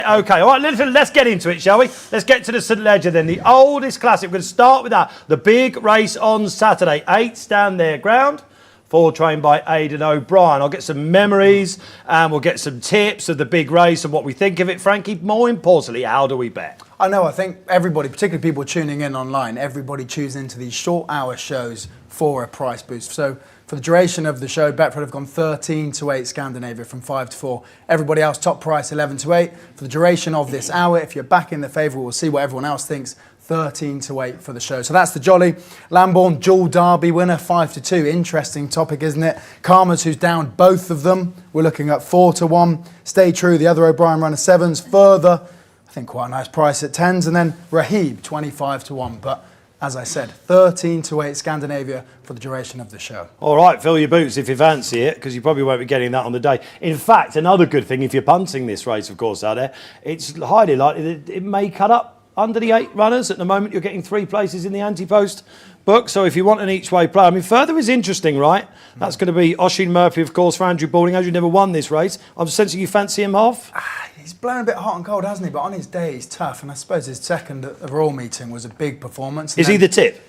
Okay, all right, let's get into it, shall we? Let's get to the St Leger then, the oldest classic. We're going to start with that. The big race on Saturday. 8 stand their ground. 4 trained by Aidan O'Brien. I'll get some memories and we'll get some tips of the big race and what we think of it. Frankie, more importantly, how do we bet? I know, I think everybody, particularly people tuning in online, everybody tunes into these short hour shows for a price boost. So for the duration of the show, Betfred have gone 13-8 Scandinavia from 5-4. Everybody else, top price 11-8. For the duration of this hour, if you're back in the favour, we'll see what everyone else thinks. 13-8 for the show. So that's the Jolly. Lambourn dual derby winner, 5-2. Interesting topic, isn't it? Karmas, who's down both of them. We're looking at 4-1. Stay True, the other O'Brien runner, 7s. Further, I think quite a nice price at 10s. And then Rahib, 25-1. But as I said, 13-8 Scandinavia for the duration of the show. All right, fill your boots if you fancy it, because you probably won't be getting that on the day. In fact, another good thing, if you're punting this race, of course, out there, it's highly likely that it may cut up under the 8 runners. At the moment, you're getting 3 places in the anti-post book. So if you want an each-way player, I mean, Further is interesting, right? That's going to be Oisin Murphy, of course, for Andrew Balding. Andrew never won this race. I'm sensing you fancy him half. He's blown a bit hot and cold, hasn't he? But on his day, he's tough. And I suppose his second at the Royal meeting was a big performance. Is he the tip?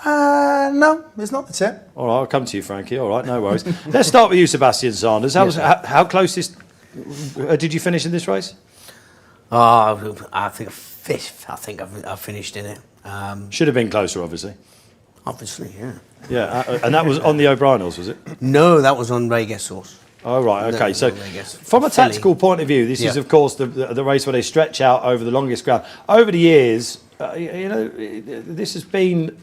No, it's not the tip. All right, I'll come to you, Frankie. All right, no worries. Let's start with you, Sebastian Sanders. How close did you finish in this race? I think 5th. I think I've finished in it. Should have been closer, obviously. Obviously, yeah. Yeah, and that was on the O'Brien horse, was it? No, that was on Ray Guess horse. Oh, right, okay. No, So from a Philly. tactical point of view, this is, of course, the race where they stretch out over the longest ground. Over the years, this has been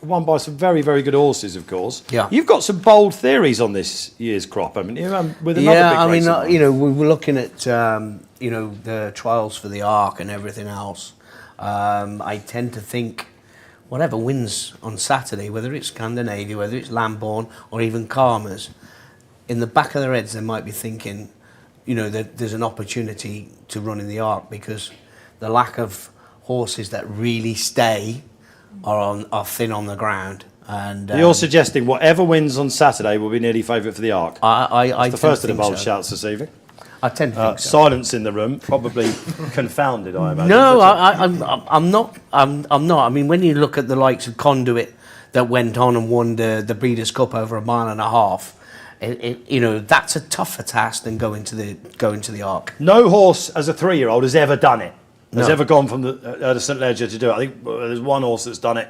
won by some very, very good horses, of course. Yeah. You've got some bold theories on this year's crop, haven't you? With another big race. We were looking at, the trials for the Arc and everything else. I tend to think whatever wins on Saturday, whether it's Scandinavia, whether it's Lambourn or even Karmas, in the back of their heads they might be thinking, that there's an opportunity to run in the Arc, because the lack of horses that really stay are thin on the ground. And you're suggesting whatever wins on Saturday will be nearly favourite for the Arc. That's the first of the bold shouts this evening. I tend to think so. Silence in the room, probably confounded, I imagine. No, I'm not. I'm not. I mean, when you look at the likes of Conduit that went on and won the Breeders' Cup over 1.5 miles, that's a tougher task than going to the Arc. No horse as a 3-year-old has ever done it. Has ever gone from the St Leger to do it. I think there's one horse that's done it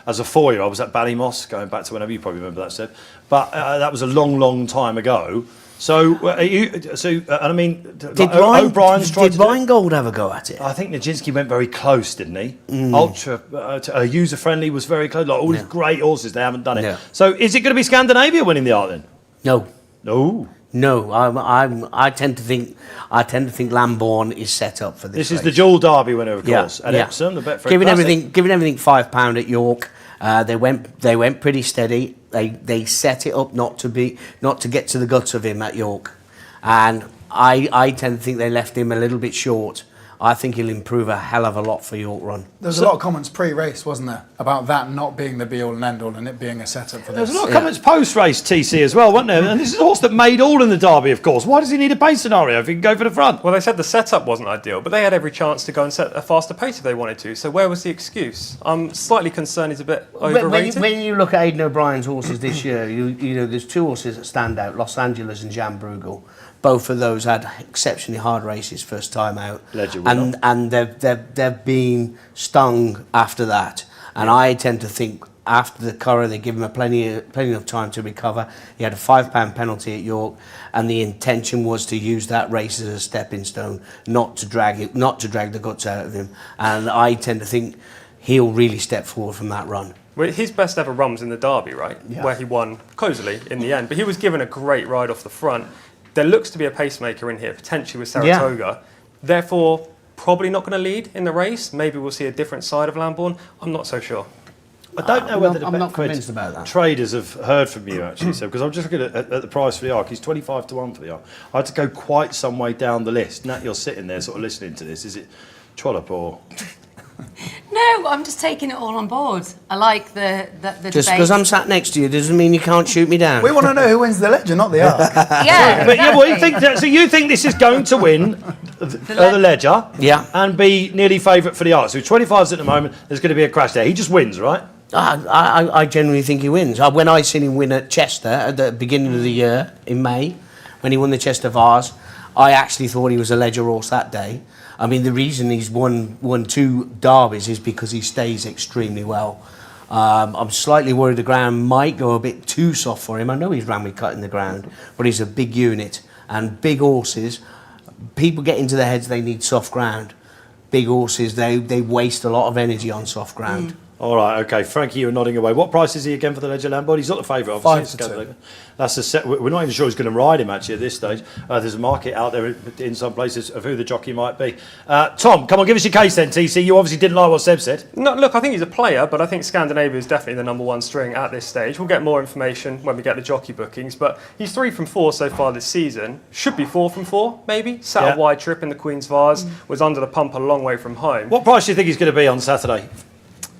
as a 4-year-old. Was that Ballymoss? Going back to whenever you probably remember that, Seb. But that was a long, long time ago. So, Did Rheingold ever go at it? I think Nijinsky went very close, didn't he? Ultra user-friendly was very close. Like all these great horses, they haven't done it. Yeah. So, is it going to be Scandinavia winning the Arc then? No. I tend to think Lambourn is set up for this. This is the dual derby winner, of course, at Epsom, the Betfred giving Classic. everything £5 at York. They went pretty steady. They set it up not to get to the guts of him at York, and I tend to think they left him a little bit short. I think he'll improve a hell of a lot for York Run. There was a lot of comments pre-race, wasn't there, about that not being the be-all and end-all and it being a setup for this. There was a lot of comments post-race, TC, as well, wasn't there? And this is a horse that made all in the Derby, of course. Why does he need a pace scenario if he can go for the front? Well, they said the setup wasn't ideal, but they had every chance to go and set a faster pace if they wanted to. So where was the excuse? I'm slightly concerned he's a bit overrated. When you look at Aidan O'Brien's horses this year, there's 2 horses that stand out, Los Angeles and Jan Bruegel. Both of those had exceptionally hard races first time out, and they've been stung after that. And I tend to think after the Curragh they give him plenty of time to recover. He had a £5 penalty at York, and the intention was to use that race as a stepping stone, not to drag the guts out of him. And I tend to think he'll really step forward from that run. Well, his best ever run was in the Derby, right? Yeah. Where he won cosily in the end, but he was given a great ride off the front. There looks to be a pacemaker in here, potentially with Saratoga. Therefore, probably not going to lead in the race. Maybe we'll see a different side of Lambourn. I'm not so sure. I don't know whether I'm not convinced about that. Traders have heard from you, actually, so because I'm just looking at the price for the Arc. He's 25-1 for the Arc. I had to go quite some way down the list. Nat, you're sitting there sort of listening to this. Is it Trollope or... No, I'm just taking it all on board. I like the Just debate. because I'm sat next to you doesn't mean you can't shoot me down. We want to know who wins the Ledger, not the Arc. Yeah, But yeah, well, you exactly. think so? You think this is going to win the Ledger, Yeah. and be nearly favourite for the Arc? So 25s at the moment. There's going to be a crash there. He just wins, right? I genuinely think he wins. When I seen him win at Chester at the beginning of the year in May, when he won the Chester Vase, I actually thought he was a Ledger horse that day. I mean, the reason he's won 2 derbies is because he stays extremely well. I'm slightly worried the ground might go a bit too soft for him. I know he's ran with cut in the ground, but he's a big unit. And big horses, people get into their heads they need soft ground. Big horses, they waste a lot of energy on soft ground. All right, okay. Frankie, you're nodding away. What price is he again for the Ledger Lambo? He's not the favourite, obviously. 5 to 2. That's a set. We're not even sure who's going to ride him actually at this stage. There's a market out there in some places of who the jockey might be. Tom, come on, give us your case then, TC. You obviously didn't like what Seb said. No, look, I think he's a player, but I think Scandinavia is definitely the number 1 string at this stage. We'll get more information when we get the jockey bookings, but he's 3 from 4 so far this season. Should be 4 from 4, maybe. Sat Yeah. a wide trip in the Queen's Vase, was under the pump a long way from home. What price do you think he's going to be on Saturday?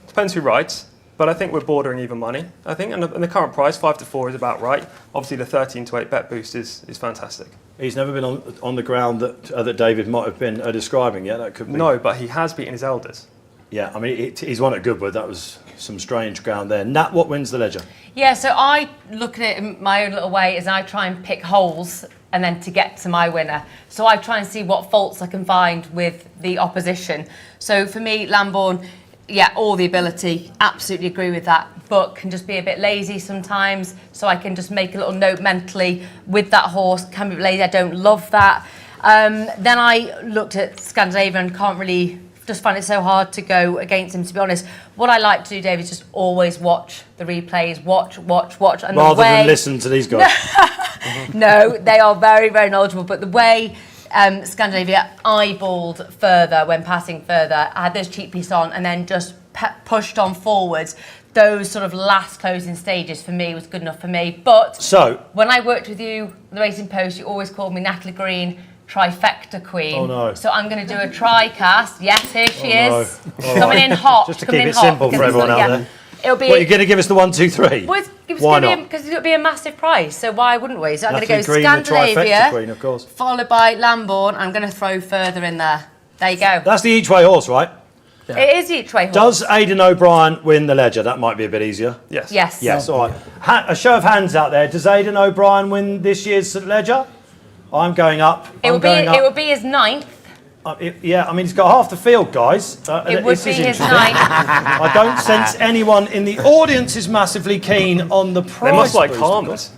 Depends who rides. But I think we're bordering even money. I think, and the current price, 5 to 4, is about right. Obviously, the 13 to 8 bet boost is fantastic. He's never been on the ground that David might have been describing. Yeah, that could be. No, but he has beaten his elders. Yeah, I mean, he's won at Goodwood. That was some strange ground there. Nat, what wins the Ledger? Yeah, so I look at it in my own little way as I try and pick holes and then to get to my winner. So I try and see what faults I can find with the opposition. So for me, Lambourne, yeah, all the ability, absolutely agree with that, but can just be a bit lazy sometimes. So I can just make a little note mentally with that horse, can be lazy, I don't love that. Then I looked at Scandinavia and can't really, just find it so hard to go against him, to be honest. What I like to do, Dave, is just always watch the replays, watch. And Rather the way, than listen to these guys. No, they are very, very knowledgeable, but the way Scandinavia eyeballed further when passing further, had those cheap pieces on and then just pushed on forwards. Those sort of last closing stages for me was good enough for me. But So, when I worked with you, the Racing Post, you always called me Natalie Green, trifecta queen. Oh, no. So I'm going to do a tri-cast. Yes, here she Oh, is. no. All Coming right. in hot. Just to coming keep in it hot, simple because for it's everyone not- out yeah. there. It'll be. What, you're going to give us the 1, 2, 3? Well, it's Why going to not? be because it'll be a massive price. So why wouldn't we? So I'm going to Natalie go Green, the trifecta Scandinavia, queen, of course. followed by Lambourne. I'm going to throw further in there. There you go. That's the each-way horse, right? It is each way horse. Does Aidan O'Brien win the Ledger? That might be a bit easier. Yes. Yes. Yes, all right. A show of hands out there. Does Aidan O'Brien win this year's Ledger? I'm going up. It I'm will be. going up. It will be his ninth. Yeah, I mean, he's got half the field, guys. It would this be is his interesting. ninth. I don't sense anyone in the audience is massively keen on the price. They must like boost, of Karmas. course.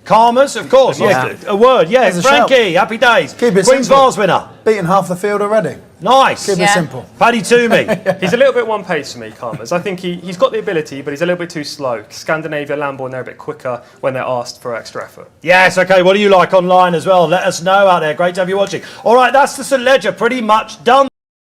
Karmas, of course. They Yeah, must a word. Yeah, There's a shout. Frankie, happy days. Keep it Queen's simple. Vase winner. Beaten half the field already. Nice. Keep it Yeah. simple. Paddy Toomey. He's a little bit one pace for me, Karmas. I think he's got the ability, but he's a little bit too slow. Scandinavia, Lambourne, they're a bit quicker when they're asked for extra effort. Yes, okay. What do you like online as well? Let us know out there. Great to have you watching. All right, that's the St Ledger pretty much done.